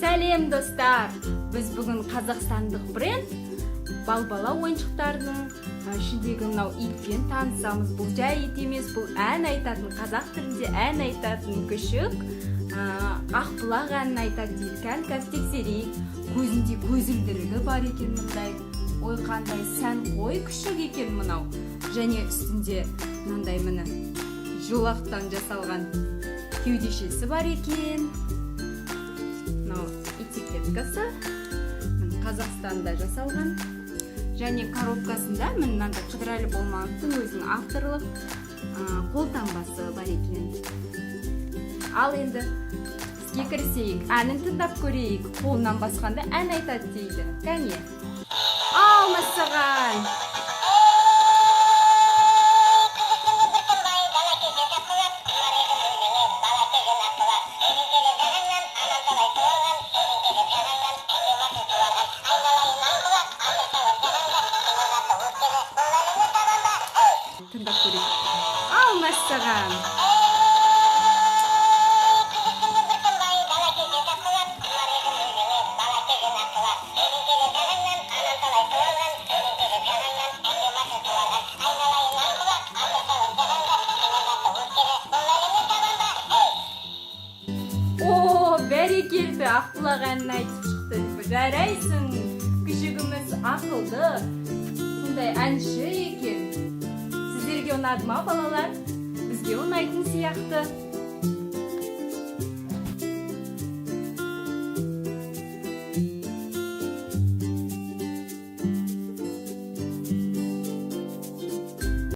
Сәлем достар! Біз бүгін қазақстандық бренд балбала ойыншықтарының ішіндегі мынау итпен танысамыз. Бұл жай ит емес, бұл ән айтатын, қазақ тілінде ән айтатын күшік. Ақбұлақ әнін айтады дейді. Қазір тексерейік. Көзінде көзілдірігі бар екен мындай. Ой, қандай сән қой күшік екен мынау. Және үстінде мынандай міне жолақтан жасалған кеудешесі бар екен. Мынау этикеткасы Қазақстанда жасалған. Және коробкасында мынандай қыдырәлі болмановтың өзінің авторлық қолтаңбасы бар екен. Ал енді іске кірісейік, әнін тыңдап көрейік. Қолынан басқанда ән айтады дейді. Кәне. Ал мәссаған! Тыңдап көрейік. Ал мәссаған! О, бәрекелді, Ақбұлақ әнін айтып шықты. Жарайсың, күшігіміз ақылды, сондай әнші екен. Сіздерге ұнады ма балалар? Бізге ұнайтын сияқты.